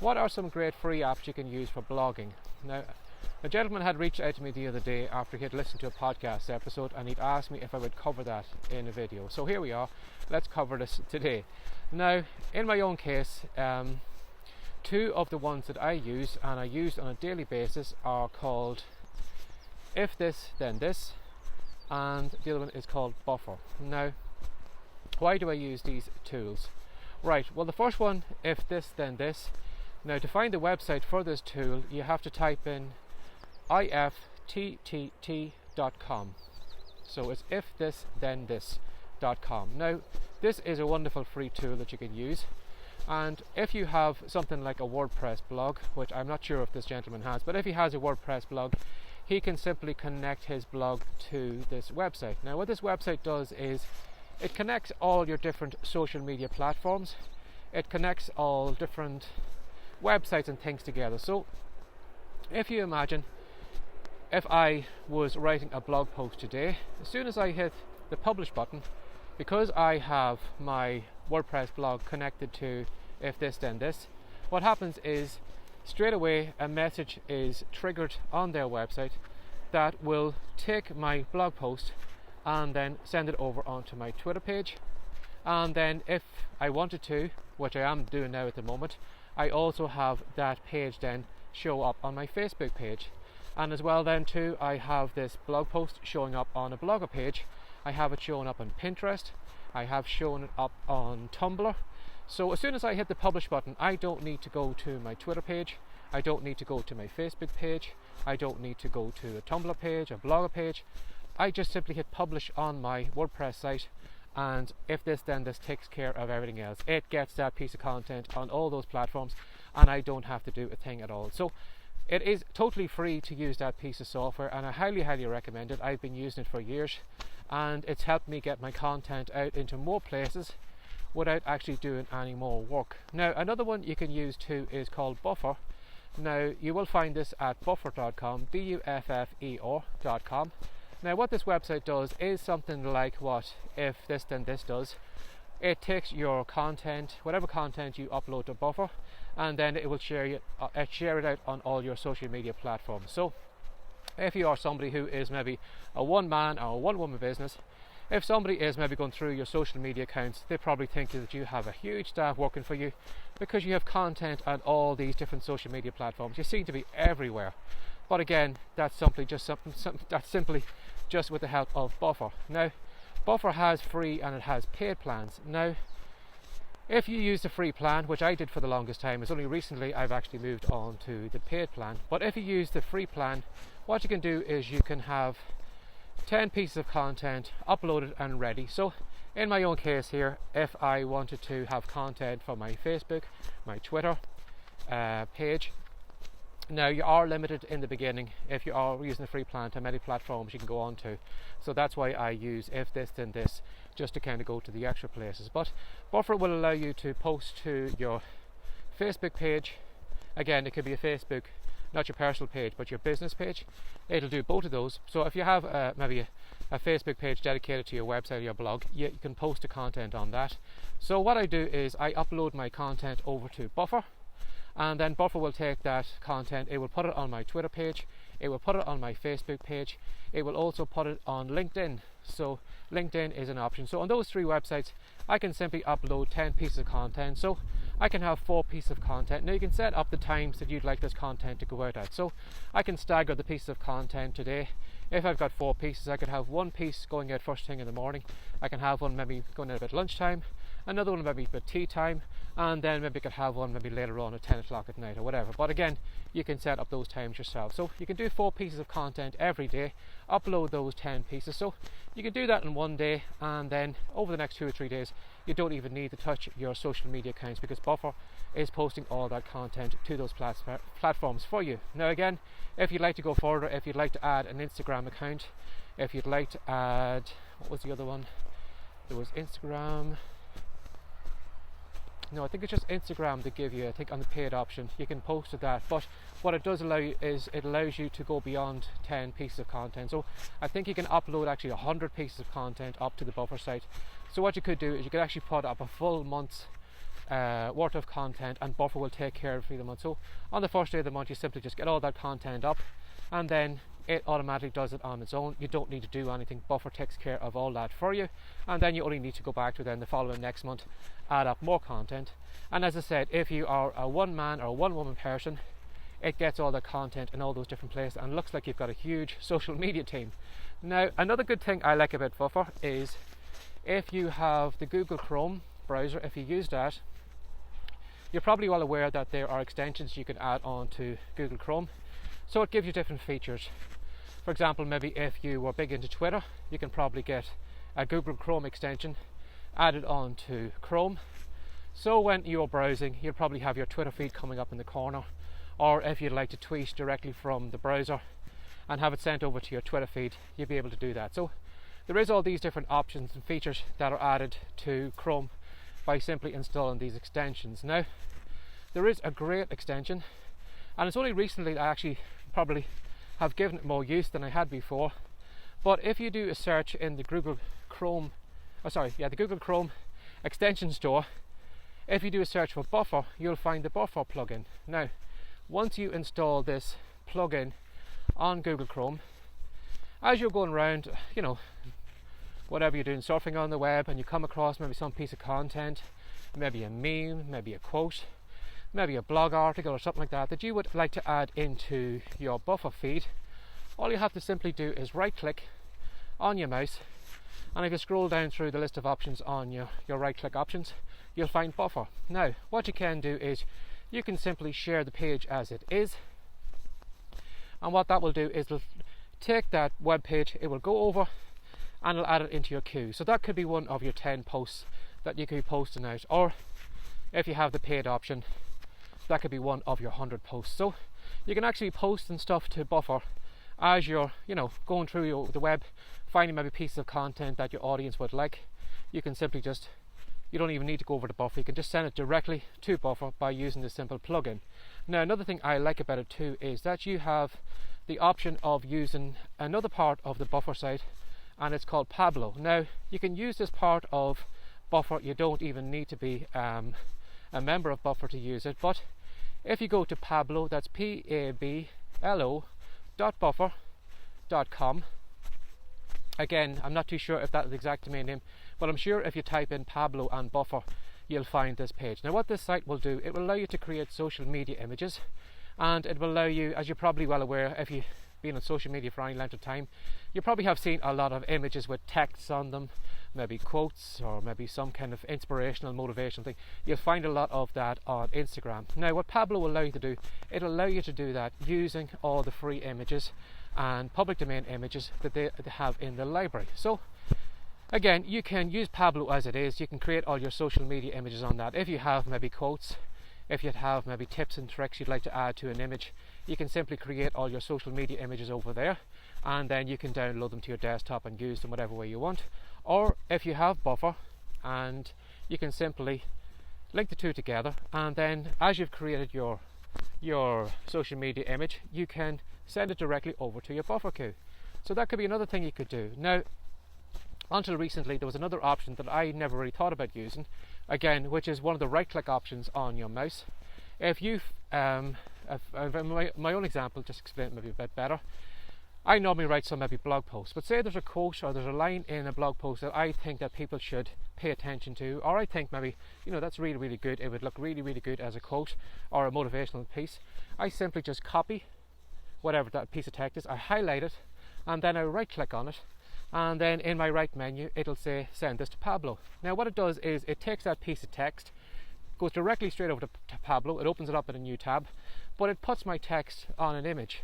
what are some great free apps you can use for blogging? Now, a gentleman had reached out to me the other day after he had listened to a podcast episode, and he'd asked me if I would cover that in a video. So here we are, let's cover this today. Now, in my own case, two of the ones that I use and I use on a daily basis are called If This Then This, and the other one is called Buffer. Now, why do I use these tools? Right, well, the first one, If This Then This. Now, to find the website for this tool, you have to type in ifttt.com. So it's ifthisthenthis.com. Now, this is a wonderful free tool that you can use, and if you have something like a WordPress blog, which I'm not sure if this gentleman has, but if he has a WordPress blog, he can simply connect his blog to this website. Now, what this website does is it connects all your different social media platforms. It connects all different websites and things together. So if you imagine if I was writing a blog post today, as soon as I hit the publish button, because I have my WordPress blog connected to If This Then This, what happens is straight away a message is triggered on their website that will take my blog post and then send it over onto my Twitter page. And then if I wanted to, which I am doing now at the moment, I also have that page then show up on my Facebook page. And as well then too, I have this blog post showing up on a blogger page. I have it showing up on Pinterest. I have shown it up on Tumblr. So as soon as I hit the publish button, I don't need to go to my Twitter page. I don't need to go to my Facebook page. I don't need to go to a Tumblr page, a blogger page. I just simply hit publish on my WordPress site, and If This Then This takes care of everything else. It gets that piece of content on all those platforms, and I don't have to do a thing at all. So it is totally free to use that piece of software, and I highly recommend it. I've been using it for years, and it's helped me get my content out into more places without actually doing any more work. Now, another one you can use too is called Buffer. Now, you will find this at buffer.com, buffer.com. Now, what this website does is something like what If This Then This does. It takes your content, whatever content you upload to Buffer, and then it will share it out on all your social media platforms. So if you are somebody who is maybe a one-man or a one-woman business, if somebody is maybe going through your social media accounts, they probably think that you have a huge staff working for you because you have content on all these different social media platforms. You seem to be everywhere. But again, that's simply just with the help of Buffer. Now, Buffer has free and it has paid plans. Now, if you use the free plan, which I did for the longest time, it's only recently I've actually moved on to the paid plan. But if you use the free plan, what you can do is you can have 10 pieces of content uploaded and ready. So in my own case here, if I wanted to have content for my Facebook, my Twitter page, now you are limited in the beginning if you are using the free plan to many platforms you can go on to. So that's why I use If This Then This, just to kind of go to the extra places. But Buffer will allow you to post to your Facebook page. Again, it could be a Facebook, not your personal page, but your business page. It'll do both of those. So if you have maybe a Facebook page dedicated to your website or your blog, you can post the content on that. So what I do is I upload my content over to Buffer, and then Buffer will take that content, it will put it on my Twitter page, it will put it on my Facebook page, it will also put it on LinkedIn. So LinkedIn is an option. So on those three websites, I can simply upload 10 pieces of content. So I can have 4 pieces of content. Now you can set up the times that you'd like this content to go out at. So I can stagger the pieces of content today. If I've got 4 pieces, I could have one piece going out first thing in the morning. I can have one maybe going out about lunchtime, another one maybe about tea time, and then maybe I could have one maybe later on at 10 o'clock at night or whatever. But again, you can set up those times yourself. So you can do 4 pieces of content every day, upload those 10 pieces. So you can do that in one day, and then over the next 2 or 3 days, you don't even need to touch your social media accounts because Buffer is posting all that content to those platforms for you. Now again, if you'd like to go further, if you'd like to add an Instagram account, if you'd like to add, what was the other one? There was Instagram. No, I think it's just Instagram they give you, I think on the paid option, you can post to that. But what it does allow you is it allows you to go beyond 10 pieces of content. So I think you can upload actually 100 pieces of content up to the Buffer site. So what you could do is you could actually put up a full month's worth of content, and Buffer will take care of it for the month. So on the first day of the month, you simply just get all that content up, and then it automatically does it on its own. You don't need to do anything. Buffer takes care of all that for you, and then you only need to go back to then the following next month, add up more content. And as I said, if you are a one man or one woman person, it gets all the content in all those different places and looks like you've got a huge social media team. Now, another good thing I like about Buffer is if you have the Google Chrome browser, if you use that, you're probably well aware that there are extensions you can add on to Google Chrome. So it gives you different features. For example, maybe if you were big into Twitter, you can probably get a Google Chrome extension added on to Chrome. So when you're browsing, you'll probably have your Twitter feed coming up in the corner, or if you'd like to tweet directly from the browser and have it sent over to your Twitter feed, you'll be able to do that. So there is all these different options and features that are added to Chrome by simply installing these extensions. Now, there is a great extension, and it's only recently that I actually probably have given it more use than I had before. But if you do a search in the Google Chrome extension store, if you do a search for Buffer, you'll find the Buffer plugin. Now, once you install this plugin on Google Chrome, as you're going around, whatever you're doing, surfing on the web, and you come across maybe some piece of content, maybe a meme, maybe a quote, maybe a blog article or something like that, that you would like to add into your Buffer feed, all you have to simply do is right click on your mouse, and if you scroll down through the list of options on your right click options, you'll find Buffer. Now, what you can do is you can simply share the page as it is, and what that will do is it'll take that web page, it will go over and it'll add it into your queue. So that could be one of your 10 posts that you could be posting out, or if you have the paid option, that could be one of your 100 posts. So you can actually post and stuff to Buffer as you're going through the web, finding maybe pieces of content that your audience would like. You can simply you don't even need to go over to Buffer, you can just send it directly to Buffer by using this simple plugin. Now, another thing I like about it too is that you have the option of using another part of the Buffer site, and it's called Pablo. Now, you can use this part of Buffer, you don't even need to be a member of Buffer to use it, but if you go to Pablo, that's pablo.buffer.com. Again, I'm not too sure if that's the exact domain name, but I'm sure if you type in Pablo and Buffer, you'll find this page. Now, what this site will do, it will allow you to create social media images, and it will allow you, as you're probably well aware, if you've been on social media for any length of time, you probably have seen a lot of images with texts on them, maybe quotes or maybe some kind of inspirational, motivational thing. You'll find a lot of that on Instagram. Now, what Pablo will allow you to do, it'll allow you to do that using all the free images and public domain images that they have in the library. So again, you can use Pablo as it is. You can create all your social media images on that. If you have maybe quotes, if you have maybe tips and tricks you'd like to add to an image, you can simply create all your social media images over there, and then you can download them to your desktop and use them whatever way you want. Or if you have Buffer, and you can simply link the two together, and then as you've created your social media image, you can send it directly over to your Buffer queue. So that could be another thing you could do. Now, until recently, there was another option that I never really thought about using, again, which is one of the right click options on your mouse. If you've my own example, just explain it maybe a bit better. I normally write some maybe blog posts, but say there's a quote or there's a line in a blog post that I think that people should pay attention to, or I think maybe that's really, really good, it would look really, really good as a quote or a motivational piece. I simply just copy whatever that piece of text is, I highlight it, and then I right click on it, and then in my right menu it'll say send this to Pablo. Now, what it does is it takes that piece of text, goes directly straight over to Pablo, it opens it up in a new tab, but it puts my text on an image.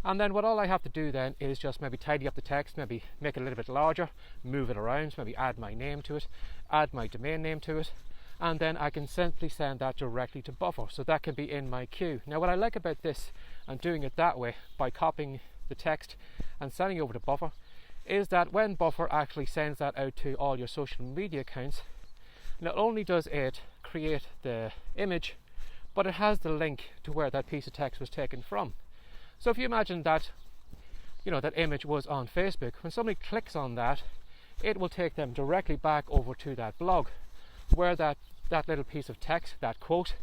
And then all I have to do then is just maybe tidy up the text, maybe make it a little bit larger, move it around, maybe add my name to it, add my domain name to it, and then I can simply send that directly to Buffer. So that can be in my queue. Now, what I like about this and doing it that way, by copying the text and sending it over to Buffer, is that when Buffer actually sends that out to all your social media accounts, not only does it create the image, but it has the link to where that piece of text was taken from. So if you imagine that, that image was on Facebook, when somebody clicks on that, it will take them directly back over to that blog where that that little piece of text, that quote,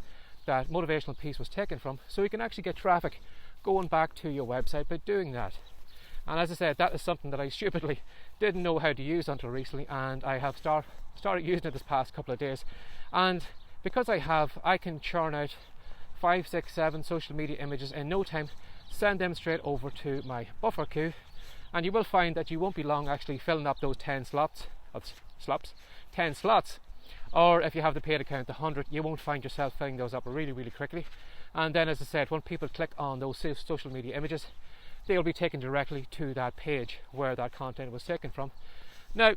that motivational piece was taken from, so you can actually get traffic going back to your website by doing that. And as I said, that is something that I stupidly didn't know how to use until recently, and I have started using it this past couple of days. And because I can churn out 5, 6, 7 social media images in no time, send them straight over to my buffer queue, and you will find that you won't be long actually filling up those 10 slots. Or if you have the paid account, the 100, you won't find yourself filling those up really, really quickly. And then, as I said, when people click on those social media images, they'll be taken directly to that page where that content was taken from. Now,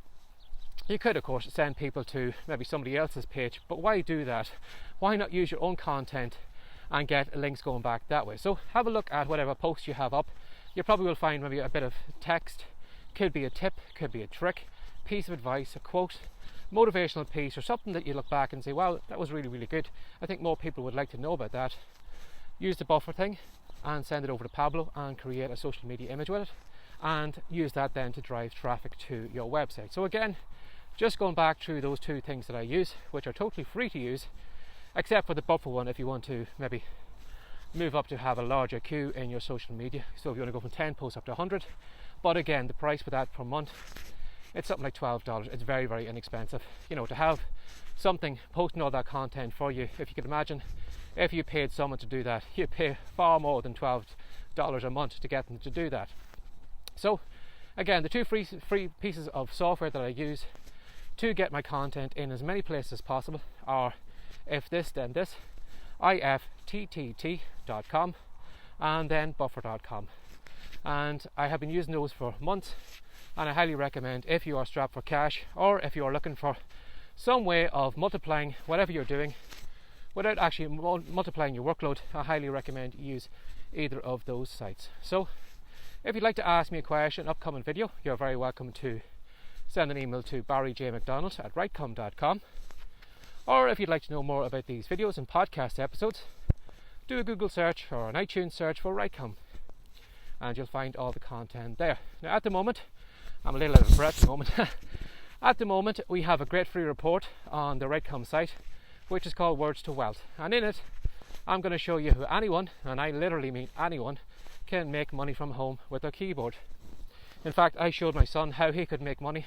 you could, of course, send people to maybe somebody else's page, but why do that? Why not use your own content and get links going back that way? So have a look at whatever post you have up. You probably will find maybe a bit of text, could be a tip, could be a trick, piece of advice, a quote, motivational piece, or something that you look back and say, wow, that was really, really good. I think more people would like to know about that. Use the buffer thing and send it over to Pablo and create a social media image with it, and use that then to drive traffic to your website. So again, just going back through those two things that I use, which are totally free to use, except for the buffer one if you want to maybe move up to have a larger queue in your social media. So if you want to go from 10 posts up to 100, but again, the price for that per month, it's something like $12. It's very, very inexpensive. You know, to have something posting all that content for you, if you could imagine, if you paid someone to do that, you'd pay far more than $12 a month to get them to do that. So again, the two free pieces of software that I use to get my content in as many places as possible are If This Then This, ifttt.com, and then buffer.com. And I have been using those for months, and I highly recommend, if you are strapped for cash or if you are looking for some way of multiplying whatever you're doing without actually multiplying your workload, I highly recommend you use either of those sites. So if you'd like to ask me a question, upcoming video, you're very welcome to send an email to barryjmcdonald@rightcom.com. Or if you'd like to know more about these videos and podcast episodes, do a Google search or an iTunes search for Rightcom, and you'll find all the content there. Now, at the moment, I'm a little out of breath at the moment. At the moment, we have a great free report on the Rightcom site, which is called Words to Wealth. And in it, I'm going to show you how anyone, and I literally mean anyone, can make money from home with their keyboard. In fact, I showed my son how he could make money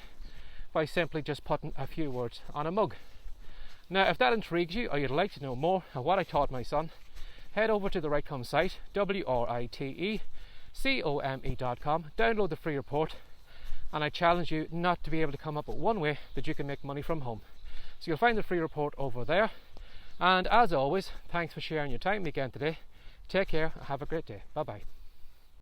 by simply just putting a few words on a mug. Now, if that intrigues you, or you'd like to know more of what I taught my son, head over to the Rightcom site, WRITECOME.com, download the free report, and I challenge you not to be able to come up with one way that you can make money from home. So you'll find the free report over there. And as always, thanks for sharing your time again today. Take care and have a great day. Bye bye.